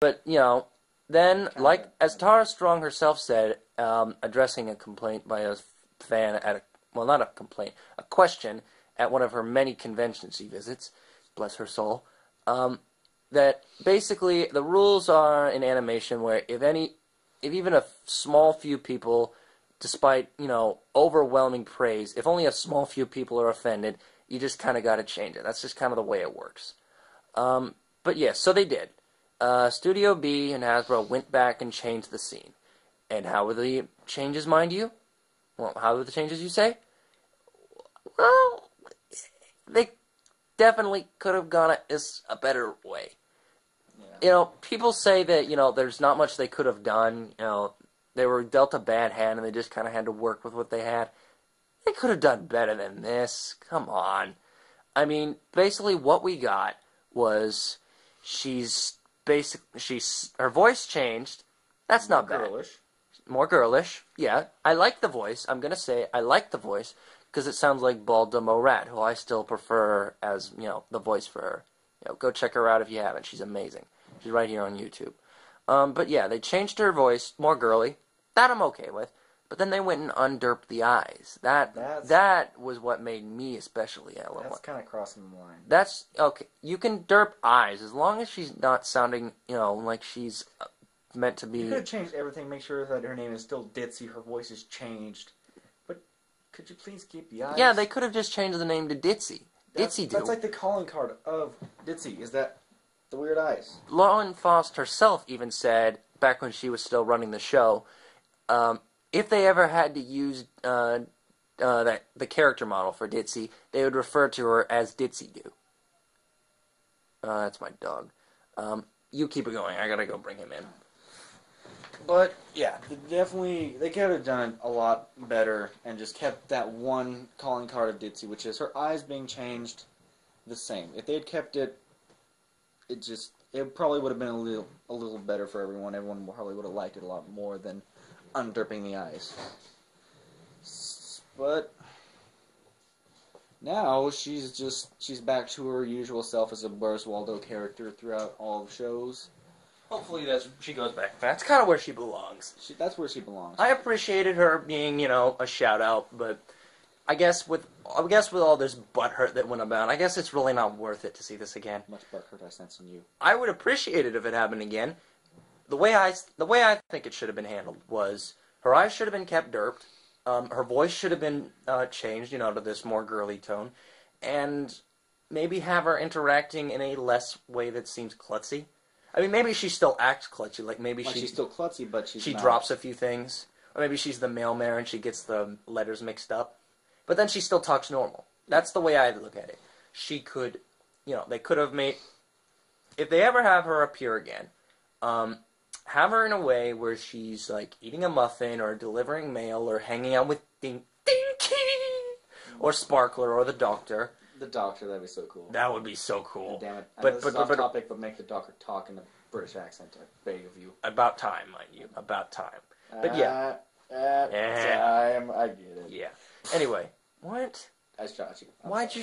But, then, as Tara Strong herself said, addressing a complaint by a fan well, not a complaint, a question at one of her many conventions she visits, bless her soul, that basically the rules are in animation where if even a small few people, despite, overwhelming praise, if only a small few people are offended, you just kind of got to change it. That's just kind of the way it works. But yes, so they did. Studio B and Hasbro went back and changed the scene. And how were the changes, mind you? Well, how were the changes, you say? Well, they definitely could have gone a better way. Yeah. People say that, there's not much they could have done. They were dealt a bad hand and they just kind of had to work with what they had. They could have done better than this. Come on. I mean, basically what we got was her voice changed. That's not bad. Girlish. More girlish. Yeah. I like the voice. I'm going to say I like the voice because it sounds like Balda Morat, who I still prefer as, the voice for her. Go check her out if you haven't. She's amazing. She's right here on YouTube. But yeah, they changed her voice, more girly. That I'm okay with. But then they went and underped the eyes. That was what made me especially ill. That's kind of crossing the line. That's, okay. You can derp eyes as long as she's not sounding, like she's meant to be. You could have changed everything, make sure that her name is still Ditzy, her voice is changed. But could you please keep the eyes? Yeah, they could have just changed the name to Ditzy. Ditzy do. That's like the calling card of Ditzy, is that the weird eyes. Lauren Faust herself even said, back when she was still running the show, if they ever had to use the character model for Ditzy, they would refer to her as Ditzy do. That's my dog. You keep it going. I gotta go bring him in. But, yeah, they could have done a lot better and just kept that one calling card of Ditzy, which is her eyes being changed the same. If they had kept it, it probably would have been a little better for everyone. Everyone probably would have liked it a lot more than underping the eyes. But now she's back to her usual self as a Boris Waldo character throughout all the shows. Hopefully she goes back. That's kind of where she belongs. That's where she belongs. I appreciated her being, a shout out, but I guess with all this butthurt that went about, I guess it's really not worth it to see this again. Much butthurt I sense in you. I would appreciate it if it happened again. The way I think it should have been handled was her eyes should have been kept derped, her voice should have been changed, to this more girly tone, and maybe have her interacting in a less way that seems klutzy. I mean, maybe she still acts klutzy, like maybe she's still klutzy, but she drops a few things, or maybe she's the mailman and she gets the letters mixed up, but then she still talks normal. That's the way I look at it. She could, they could have made, if they ever have her appear again, have her in a way where she's like eating a muffin or delivering mail or hanging out with Dinky or Sparkler or the Doctor. The Doctor, that'd be so cool. That would be so cool. Damn it. I know this is off topic, but make the Doctor talk in a British accent, I beg of you. About time, mind you. About time. But yeah. Time, I get it. Yeah. Anyway, what? I shot you. Why'd you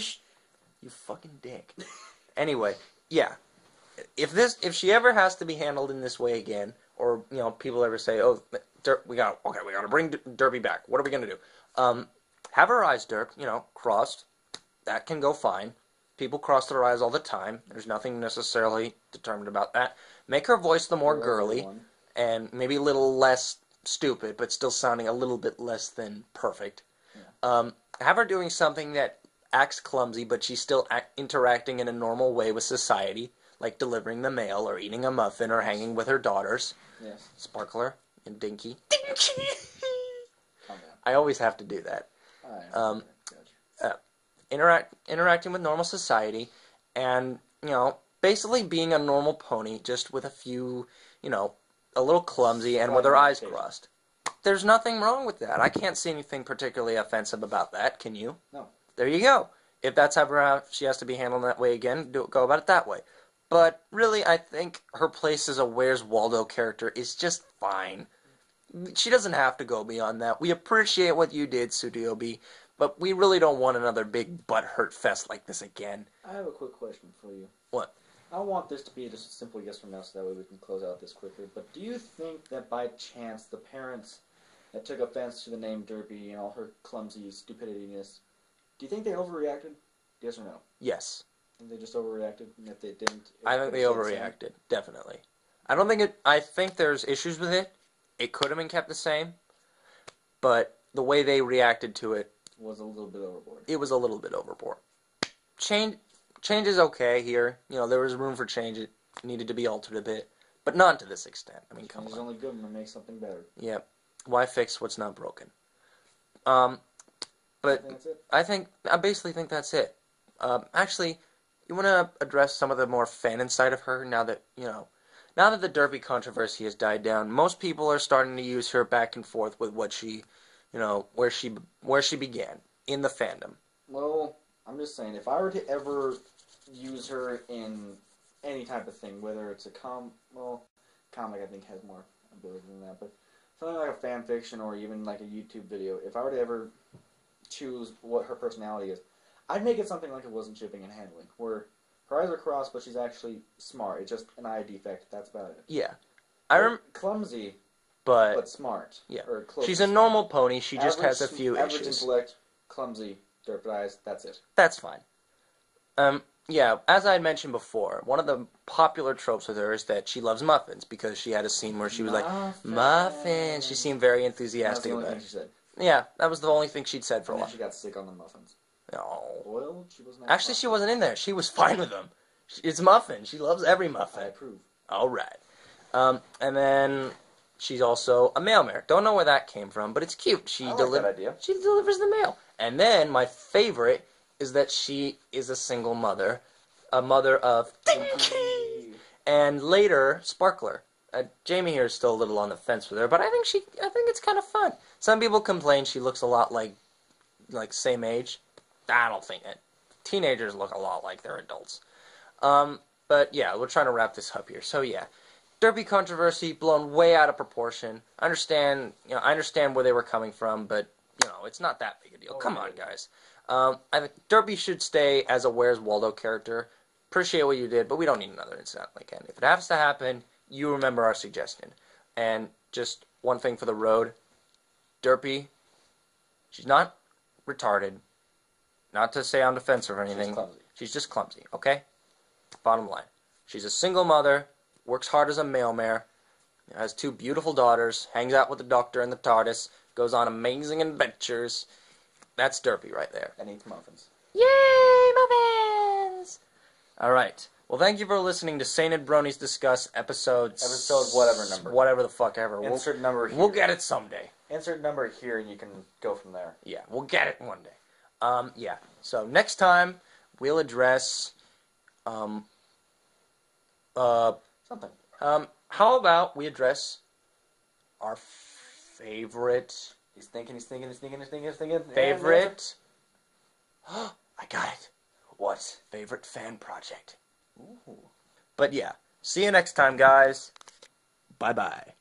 you fucking dick. Anyway, yeah. If she ever has to be handled in this way again, or, people ever say, oh, we gotta bring Derpy back. What are we gonna do? Have her eyes derped, crossed. That can go fine. People cross their eyes all the time. There's nothing necessarily determined about that. Make her voice the more girly, and maybe a little less stupid, but still sounding a little bit less than perfect. Yeah. Have her doing something that acts clumsy, but she's still interacting in a normal way with society, like delivering the mail, or eating a muffin, or hanging with her daughters. Yes. Sparkler and Dinky. Dinky! I always have to do that. Interacting with normal society, and, basically being a normal pony, just with a few, a little clumsy, and with her eyes crossed. There's nothing wrong with that. I can't see anything particularly offensive about that, can you? No. There you go. If that's how she has to be handled that way again, go about it that way. But, really, I think her place as a Where's Waldo character is just fine. She doesn't have to go beyond that. We appreciate what you did, Studio B, but we really don't want another big butthurt fest like this again. I have a quick question for you. What? I want this to be just a simple yes or no, so that way we can close out this quicker. But do you think that by chance the parents that took offense to the name Derpy and all her clumsy stupidityness, do you think they overreacted? Yes or no? Yes. And they just overreacted, and if they didn't, I think they overreacted, definitely. I don't think it... I think there's issues with it. It could have been kept the same, but the way they reacted to it... was a little bit overboard. It was a little bit overboard. Change is okay here. You know, there was room for change. It needed to be altered a bit, but not to this extent. I mean, come on. Change is only good when it makes something better. Yep. Why fix what's not broken? But I basically think that's it. Actually, you want to address some of the more fanon side of her now that, you know, now that the Derpy controversy has died down. Most people are starting to use her back and forth with what she, you know, where she began in the fandom. Well, I'm just saying, if I were to ever use her in any type of thing, whether it's a comic I think has more ability than that, but something like a fan fiction or even like a YouTube video, if I were to ever choose what her personality is, I'd make it something like it wasn't shipping and handling, where her eyes are crossed, but she's actually smart. It's just an eye defect. That's about it. Yeah. Clumsy, but but smart. Yeah. Or close she's to a normal pony. She just average, has a few average issues. Intellect, clumsy, derpy eyes. That's it. That's fine. Yeah, as I had mentioned before, one of the popular tropes with her is that she loves muffins because she had a scene where she was like, muffins. She seemed very enthusiastic about it. Thing she said. Yeah, that was the only thing she'd said for a And while. then she got sick on the muffins. No. Boiled? She wasn't. Actually, she wasn't in there. She was fine with them. It's muffin. She loves every muffin. I approve. All right. And then she's also a mail mare. Don't know where that came from, but it's cute. I like that idea. She delivers the mail. And then my favorite is that she is a single mother, a mother of Dinky, and later Sparkler. Jamie here is still a little on the fence with her, but I think it's kind of fun. Some people complain she looks a lot like same age. I don't think it. Teenagers look a lot like they're adults. But yeah, we're trying to wrap this up here. So yeah, Derpy controversy blown way out of proportion. I understand where they were coming from, but you know, it's not that big a deal. Come on, guys. I think Derpy should stay as a Where's Waldo character. Appreciate what you did, but we don't need another incident like that. If it has to happen, you remember our suggestion. And just one thing for the road, Derpy, she's not retarded. Not to say I'm defensive or anything. She's just clumsy, okay? Bottom line. She's a single mother, works hard as a mail mare, has 2 beautiful daughters, hangs out with the Doctor and the TARDIS, goes on amazing adventures. That's Derpy right there. And eats muffins. Yay, muffins! Alright. Well, thank you for listening to Sainted Bronies Discuss episode whatever number. Whatever the fuck ever. Insert number here. We'll get it someday. Insert number here and you can go from there. Yeah, we'll get it one day. Yeah. So next time we'll address Something. how about we address our favorite He's thinking. favorite I got it. What? Favorite fan project. Ooh. But yeah, see you next time, guys. Bye-bye.